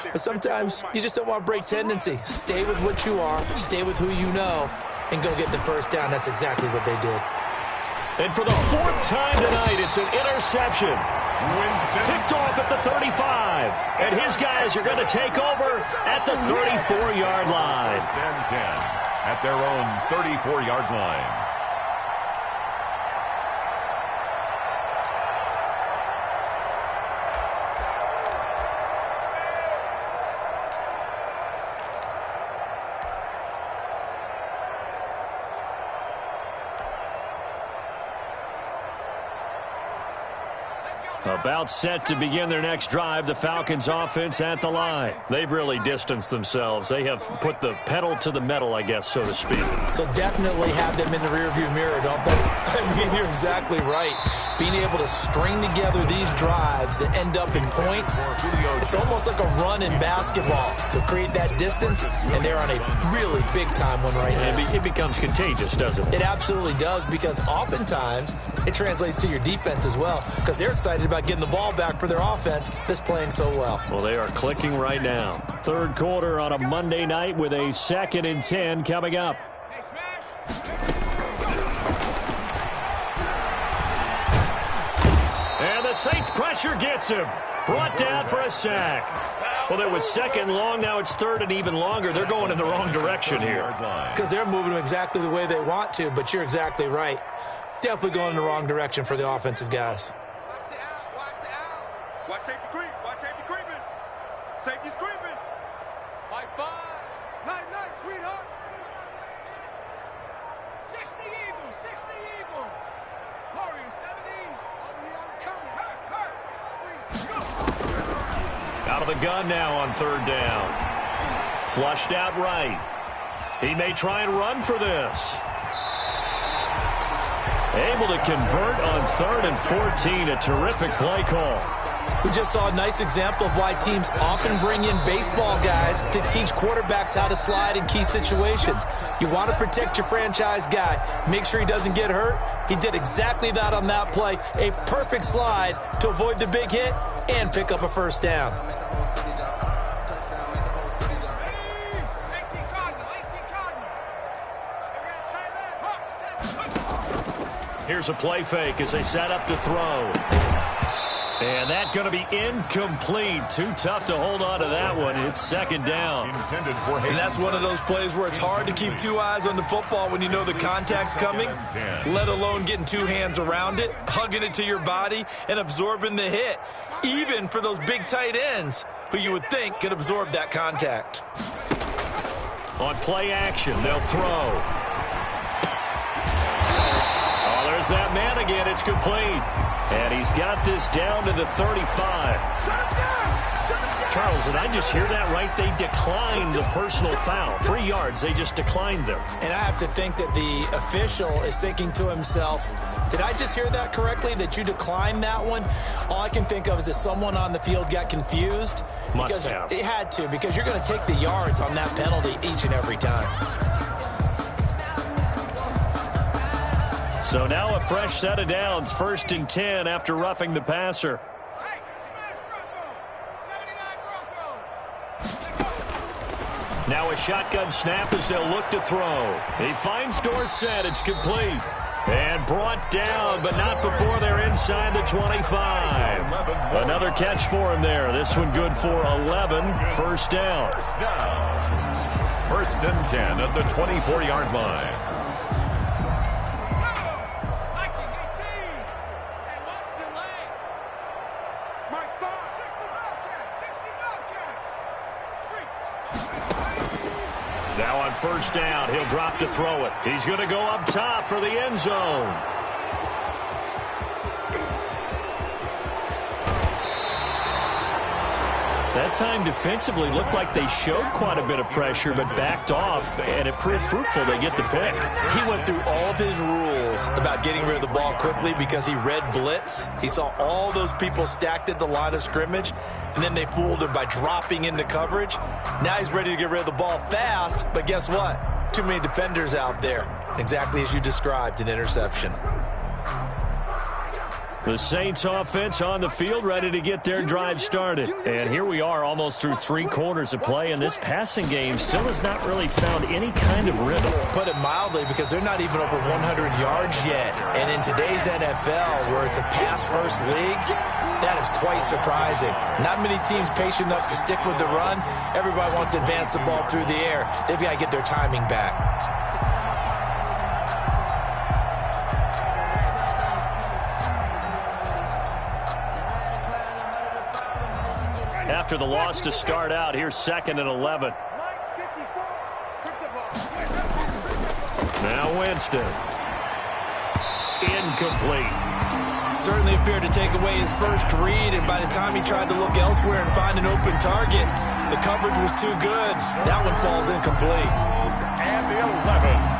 But sometimes you just don't want to break tendency. Stay with what you are, stay with who you know, and go get the first down. That's exactly what they did. And for the 4th time tonight, it's an interception. Picked off at the 35. And his guys are going to take over at the 34-yard line. At their own 34-yard line. About set to begin their next drive, the Falcons offense at the line. They've really distanced themselves. They have put the pedal to the metal, I guess, so to speak. So definitely have them in the rearview mirror, don't they? I mean, you're exactly right. Being able to string together these drives that end up in points, it's almost like a run in basketball to create that distance, and they're on a really big-time one right now. It becomes contagious, doesn't it? It absolutely does, because oftentimes it translates to your defense as well, because they're excited about getting the ball back for their offense that's playing so well. Well, they are clicking right now. 3rd quarter on a Monday night with a 2nd and 10 coming up. And the Saints pressure gets him. Brought down for a sack. Well, it was 2nd long. Now it's 3rd and even longer. They're going in the wrong direction here. Because they're moving them exactly the way they want to, but you're exactly right. Definitely going in the wrong direction for the offensive guys. Watch safety creep. Watch safety creeping. Safety's creeping. High 5. Night, sweetheart. 60 Eagle. 60 Eagle. Warrior 70. Oh, yeah, I'm coming. Out of the gun now on 3rd down. Flushed out right. He may try and run for this. Able to convert on 3rd and 14. A terrific play call. We just saw a nice example of why teams often bring in baseball guys to teach quarterbacks how to slide in key situations. You want to protect your franchise guy. Make sure he doesn't get hurt. He did exactly that on that play. A perfect slide to avoid the big hit and pick up a first down. Here's a play fake as they set up to throw. And that's going to be incomplete. Too tough to hold on to that one. It's 2nd down. And that's one of those plays where it's hard to keep 2 eyes on the football when you know the contact's coming, let alone getting 2 hands around it, hugging it to your body, and absorbing the hit, even for those big tight ends who you would think could absorb that contact. On play action, they'll throw. Oh, there's that man again. It's complete. And he's got this down to the 35. Charles, did I just hear that right? They declined the personal foul. 3 yards, they just declined them. And I have to think that the official is thinking to himself, did I just hear that correctly, that you declined that one? All I can think of is that someone on the field got confused. Must have. It had to, because you're going to take the yards on that penalty each and every time. So now a fresh set of downs, 1st and 10 after roughing the passer. Now a shotgun snap as they'll look to throw. He finds Dorsett. It's complete. And brought down, but not before they're inside the 25. Another catch for him there. This one good for 11. First down. 1st and 10 at the 24-yard line. Now on 1st down, he'll drop to throw it. He's going to go up top for the end zone. That time defensively looked like they showed quite a bit of pressure but backed off, and it proved fruitful. They get the pick. He went through all of his rules about getting rid of the ball quickly because he read blitz. He saw all those people stacked at the line of scrimmage, and then they fooled him by dropping into coverage. Now he's ready to get rid of the ball fast, but guess what? Too many defenders out there. Exactly as you described, an interception. The Saints offense on the field, ready to get their drive started. And here we are almost through 3 quarters of play, and this passing game still has not really found any kind of rhythm. Put it mildly, because they're not even over 100 yards yet. And in today's NFL, where it's a pass-first league, that is quite surprising. Not many teams patient enough to stick with the run. Everybody wants to advance the ball through the air. They've got to get their timing back. After the loss to start out, here's 2nd and 11. Now Winston. Incomplete. Certainly appeared to take away his first read, and by the time he tried to look elsewhere and find an open target, the coverage was too good. That one falls incomplete. And the 11.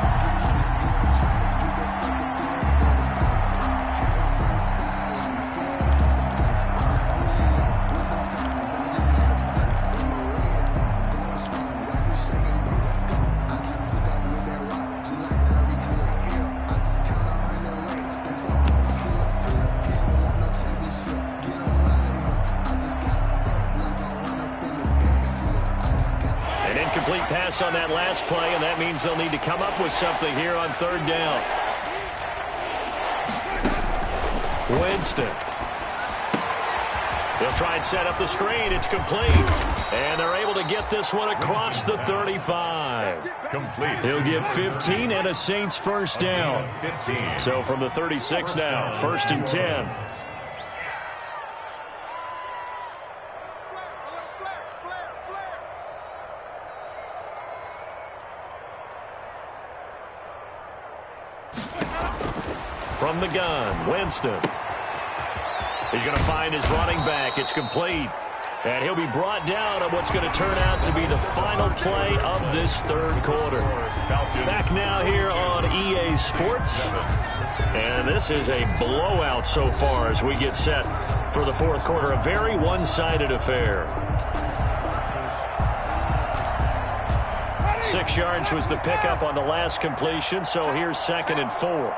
Pass on that last play, and that means they'll need to come up with something here on 3rd down. Winston. He'll try and set up the screen. It's complete. And they're able to get this one across the 35. Complete. He'll get 15 and a Saints first down. So from the 36 now, 1st and 10. From the gun, Winston. He's going to find his running back. It's complete. And he'll be brought down on what's going to turn out to be the final play of this 3rd quarter. Back now here on EA Sports. And this is a blowout so far as we get set for the 4th quarter. A very one-sided affair. 6 yards was the pickup on the last completion, so here's 2nd and 4.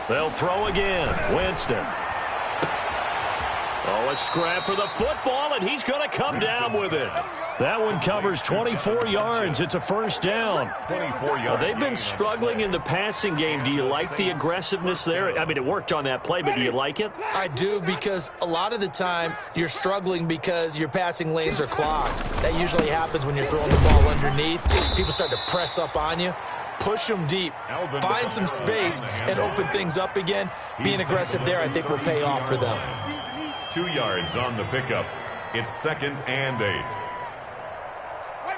They'll throw again. Winston. Oh, a scrap for the football, and he's going to come down with it. That one covers 24 yards. It's a first down. 24 yards. They've been struggling in the passing game. Do you like the aggressiveness there? I mean, it worked on that play, but do you like it? I do, because a lot of the time you're struggling because your passing lanes are clogged. That usually happens when you're throwing the ball underneath. People start to press up on you. Push them deep, find some space, and open things up again. Being aggressive there, I think, will pay off for them. 2 yards on the pickup. It's 2nd and 8. Wait.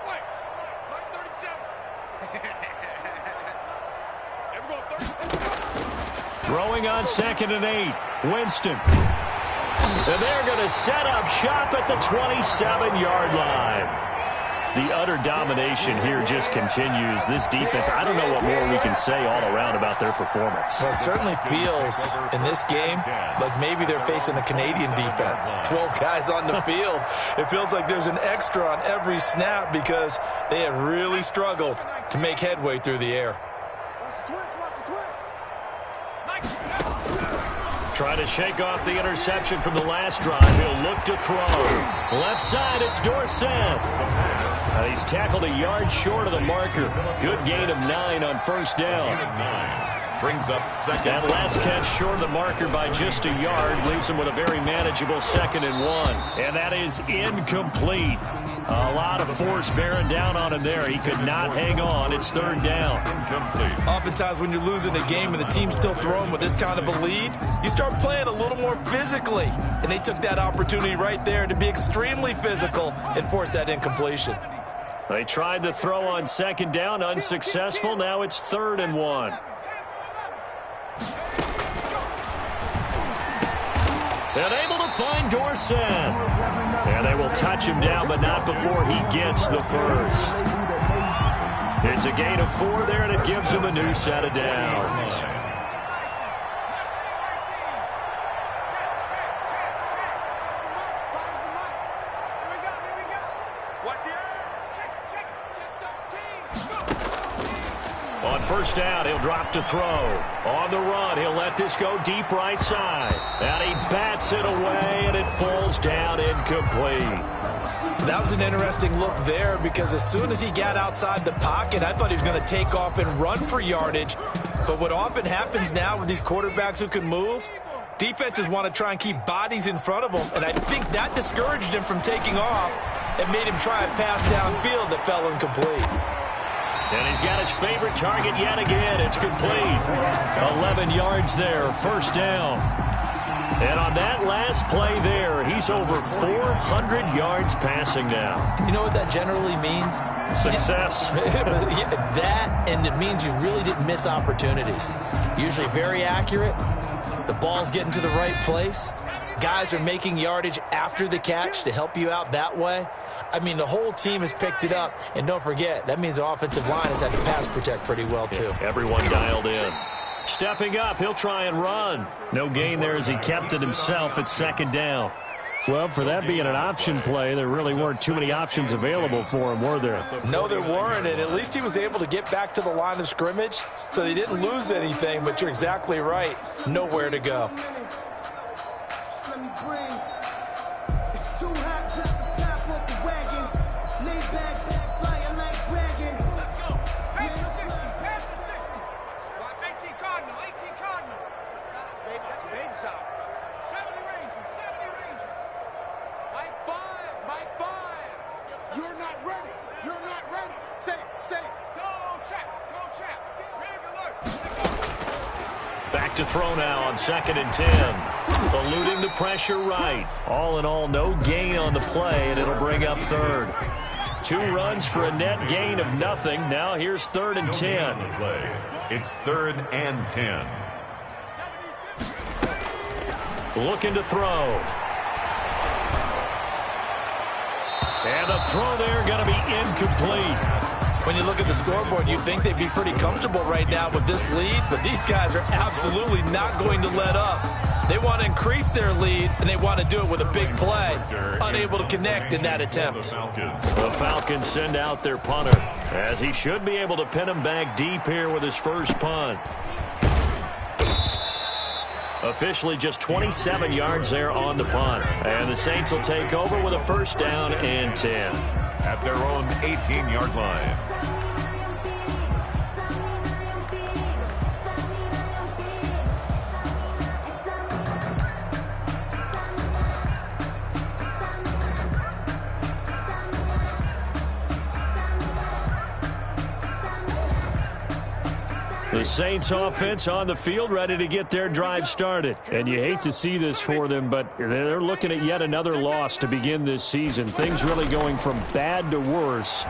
Like 37. Throwing on 2nd and 8. Winston. And they're going to set up shop at the 27-yard line. The utter domination here just continues. This defense, I don't know what more we can say all around about their performance. Well, it certainly feels in this game like maybe they're facing a Canadian defense. 12 guys on the field. It feels like there's an extra on every snap because they have really struggled to make headway through the air. Trying to shake off the interception from the last drive. He'll look to throw. Left side, it's Dorsett. He's tackled a yard short of the marker. Good gain of 9 on first down. Brings up 2nd. That last catch short of the marker by just a yard leaves him with a very manageable 2nd and 1. And that is incomplete. A lot of force bearing down on him there. He could not hang on. It's 3rd down. Incomplete. Oftentimes when you're losing a game and the team's still throwing with this kind of a lead, you start playing a little more physically. And they took that opportunity right there to be extremely physical and force that incompletion. They tried to throw on 2nd down, unsuccessful. Now it's 3rd and 1. And able to find Dorsett. And they will touch him down, but not before he gets the first. It's a gain of 4 there, and it gives him a new set of downs. On first down, he'll drop to throw. On the run, he'll let this go deep right side. And he bats it away, and it falls down incomplete. That was an interesting look there because as soon as he got outside the pocket, I thought he was going to take off and run for yardage. But what often happens now with these quarterbacks who can move, defenses want to try and keep bodies in front of them. And I think that discouraged him from taking off and made him try a pass downfield that fell incomplete. And he's got his favorite target yet again. It's complete. 11 yards there, first down. And on that last play there, he's over 400 yards passing now. You know what that generally means? Success. That, and it means you really didn't miss opportunities. Usually very accurate. The ball's getting to the right place. Guys are making yardage after the catch to help you out that way. I mean, the whole team has picked it up. And don't forget, that means the offensive line has had to pass protect pretty well, too. Yeah, everyone dialed in. Stepping up, he'll try and run. No gain there as he kept it himself at 2nd down. Well, for that being an option play, there really weren't too many options available for him, were there? No, there weren't, and at least he was able to get back to the line of scrimmage, so they didn't lose anything, but you're exactly right. Nowhere to go. Back to throw now on 2nd and 10. Eluding the pressure right. All in all, no gain on the play, and it'll bring up 3rd. 2 runs for a net gain of nothing. Now here's 3rd and 10. It's 3rd and 10. Looking to throw. And the throw there going to be incomplete. When you look at the scoreboard, you'd think they'd be pretty comfortable right now with this lead, but these guys are absolutely not going to let up. They want to increase their lead, and they want to do it with a big play. Unable to connect in that attempt. The Falcons send out their punter, as he should be able to pin him back deep here with his first punt. Officially just 27 yards there on the punt. And the Saints will take over with a first down and 10. At their own 18-yard line. The Saints offense on the field, ready to get their drive started. And you hate to see this for them, but they're looking at yet another loss to begin this season. Things really going from bad to worse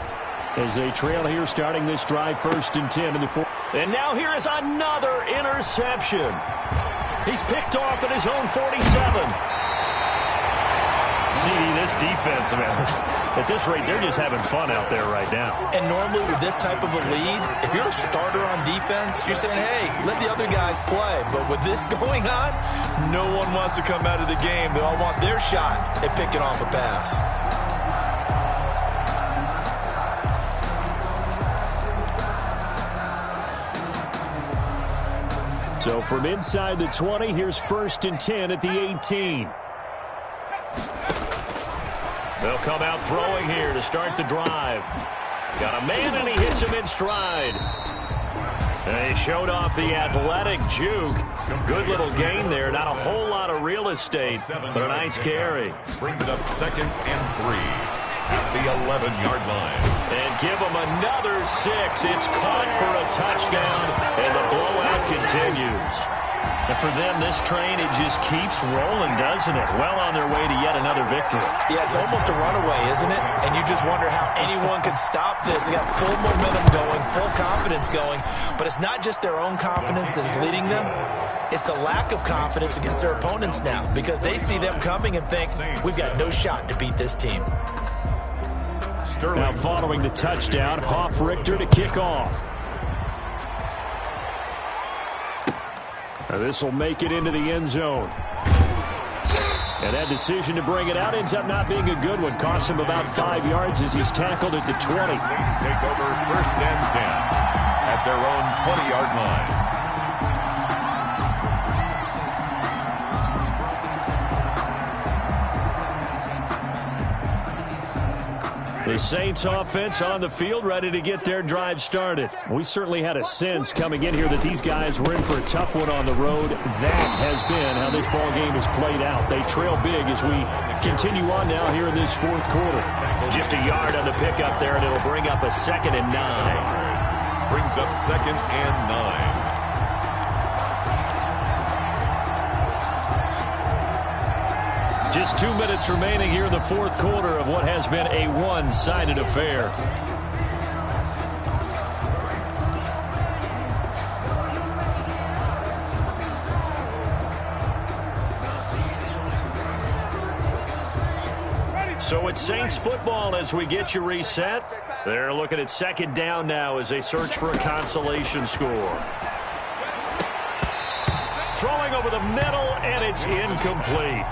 as they trail here starting this drive 1st and 10 in the 4th. And now here is another interception. He's picked off at his own 47. CD, this defense, man. At this rate, they're just having fun out there right now. And normally with this type of a lead, if you're a starter on defense, you're saying, hey, let the other guys play. But with this going on, no one wants to come out of the game. They all want their shot at picking off a pass. So from inside the 20, here's 1st and 10 at the 18. They'll come out throwing here to start the drive. Got a man, and he hits him in stride. And he showed off the athletic juke. Good little gain there. Not a whole lot of real estate, but a nice carry. Brings up 2nd and 3 at the 11-yard line. And give him another 6. It's caught for a touchdown, and the blowout continues. And for them, this train, it just keeps rolling, doesn't it? Well on their way to yet another victory. Yeah, it's almost a runaway, isn't it? And you just wonder how anyone could stop this. They got full momentum going, full confidence going. But it's not just their own confidence that's leading them. It's the lack of confidence against their opponents now, because they see them coming and think, we've got no shot to beat this team. Now following the touchdown, Hoff-Richter to kick off. This will make it into the end zone. And that decision to bring it out ends up not being a good one. Costs him about 5 yards as he's tackled at the 20. Saints take over 1st and 10 at their own 20-yard line. The Saints offense on the field, ready to get their drive started. We certainly had a sense coming in here that these guys were in for a tough one on the road. That has been how this ball game has played out. They trail big as we continue on now here in this 4th quarter. Just a yard on the pickup there, and it'll bring up a 2nd and 9. Brings up 2nd and 9. Just 2 minutes remaining here in the 4th quarter of what has been a one-sided affair. So it's Saints football as we get you reset. They're looking at 2nd down now as they search for a consolation score. Throwing over the middle, and it's incomplete.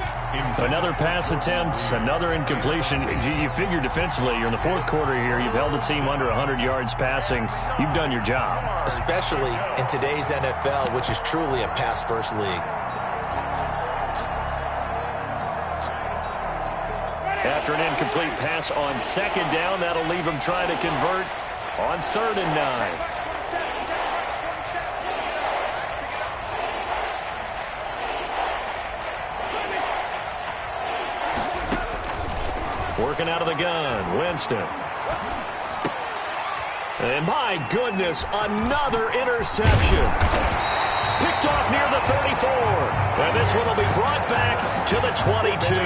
Another pass attempt, another incompletion. You figure defensively, you're in the 4th quarter here. You've held the team under 100 yards passing. You've done your job. Especially in today's NFL, which is truly a pass-first league. After an incomplete pass on 2nd down, that'll leave him trying to convert on 3rd and 9. Working out of the gun, Winston. And my goodness, another interception. Picked off near the 34. And this one will be brought back to the 22.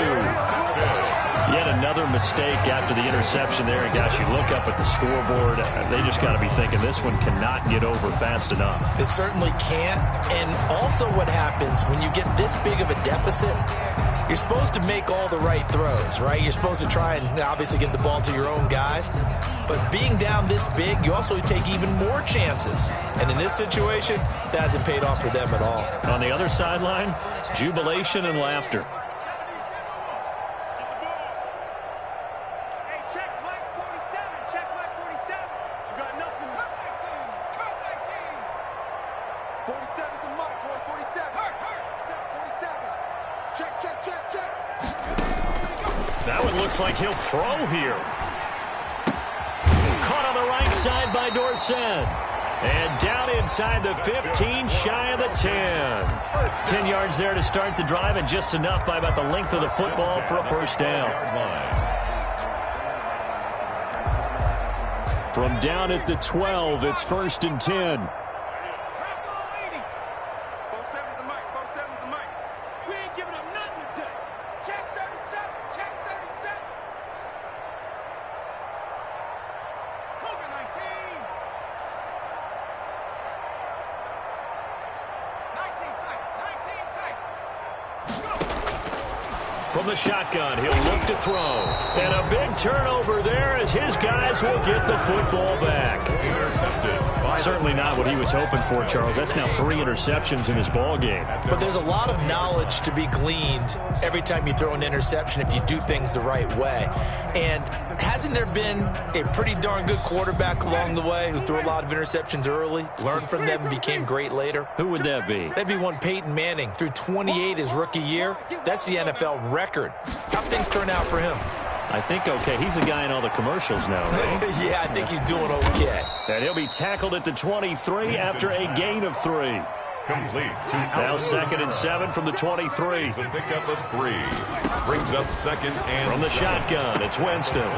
Yet another mistake after the interception there. And gosh, you look up at the scoreboard, they just got to be thinking this one cannot get over fast enough. It certainly can't. And also what happens when you get this big of a deficit, you're supposed to make all the right throws, right? You're supposed to try and obviously get the ball to your own guys. But being down this big, you also take even more chances. And in this situation, that hasn't paid off for them at all. On the other sideline, jubilation and laughter. Hey, check Mike 47. Check Mike 47. You got nothing. Cut 19. Cut 19. 47's the Mike, boy. 47. Check 47. Check. That one looks like he'll throw here. Caught on the right side by Dorsett. And down inside the 15, shy of the 10. 10 yards there to start the drive, and just enough by about the length of the football for a 1st down. From down at the 12, it's 1st and 10. From the shotgun, he'll look to throw. And a big turnover there as his guys will get the football back. Certainly not what he was hoping for, Charles. That's now 3 interceptions in this ball game. But there's a lot of knowledge to be gleaned every time you throw an interception if you do things the right way. And hasn't there been a pretty darn good quarterback along the way who threw a lot of interceptions early, learned from them, and became great later? Who would that be? That'd be one Peyton Manning. Threw 28 his rookie year. That's the NFL record. How'd things turn out for him? I think okay. He's the guy in all the commercials now, right? Yeah, I think he's doing okay. And he'll be tackled at the 23 after a gain of 3. Complete. Now 2nd and 7 from the 23. The pickup of 3. Brings up 2nd and from the 7. shotgun, it's Winston.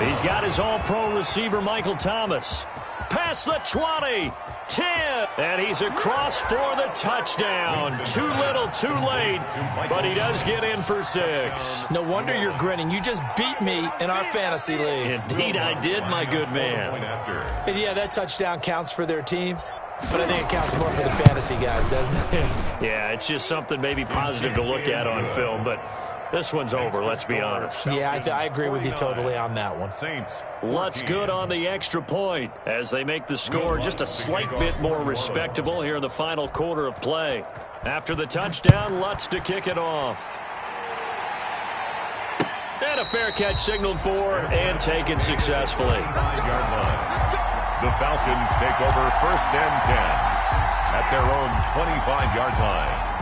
He's got his all-pro receiver, Michael Thomas. Past the 20. 10. And he's across for the touchdown. Too little, too late. But he does get in for 6. No wonder you're grinning. You just beat me in our fantasy league. Indeed I did, my good man. And yeah, that touchdown counts for their team. But I think it counts more for the fantasy guys, doesn't it? Yeah, it's just something maybe positive to look at on film. But this one's over, let's be honest. Yeah, I agree with you totally on that one. Saints. Lutz good on the extra point as they make the score just a slight bit more respectable here in the final quarter of play. After the touchdown, Lutz to kick it off. And a fair catch signaled for and taken successfully. 5-yard line. The Falcons take over 1st and 10 at their own 25-yard line.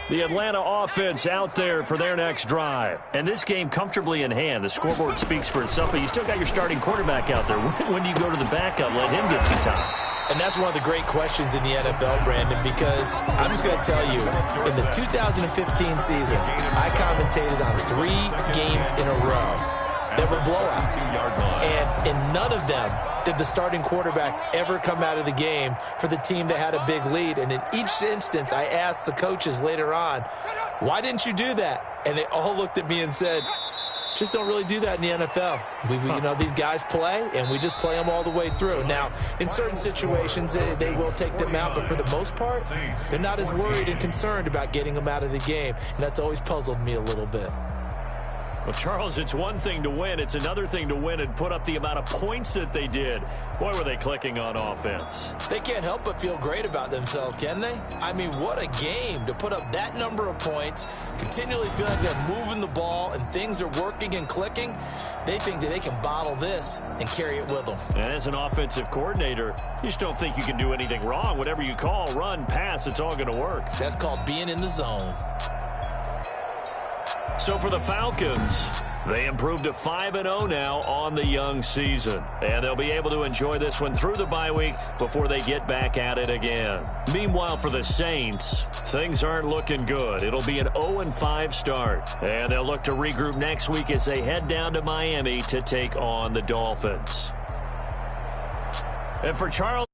The Atlanta offense out there for their next drive. And this game comfortably in hand. The scoreboard speaks for itself, but you still got your starting quarterback out there. When do you go to the backup, let him get some time? And that's one of the great questions in the NFL, Brandon, because I'm just going to tell you, in the 2015 season, I commentated on 3 games in a row that were blowouts. And in none of them did the starting quarterback ever come out of the game for the team that had a big lead. And in each instance, I asked the coaches later on, why didn't you do that? And they all looked at me and said, just don't really do that in the NFL. You know, these guys play, and we just play them all the way through. Now, in certain situations, they will take them out, but for the most part, they're not as worried and concerned about getting them out of the game, and that's always puzzled me a little bit. Well, Charles, it's one thing to win. It's another thing to win and put up the amount of points that they did. Boy, were they clicking on offense. They can't help but feel great about themselves, can they? I mean, what a game to put up that number of points, continually feel like they're moving the ball and things are working and clicking. They think that they can bottle this and carry it with them. And as an offensive coordinator, you just don't think you can do anything wrong. Whatever you call, run, pass, it's all going to work. That's called being in the zone. So for the Falcons, they improved to 5-0 now on the young season. And they'll be able to enjoy this one through the bye week before they get back at it again. Meanwhile, for the Saints, things aren't looking good. It'll be an 0-5 start. And they'll look to regroup next week as they head down to Miami to take on the Dolphins. And for Charles...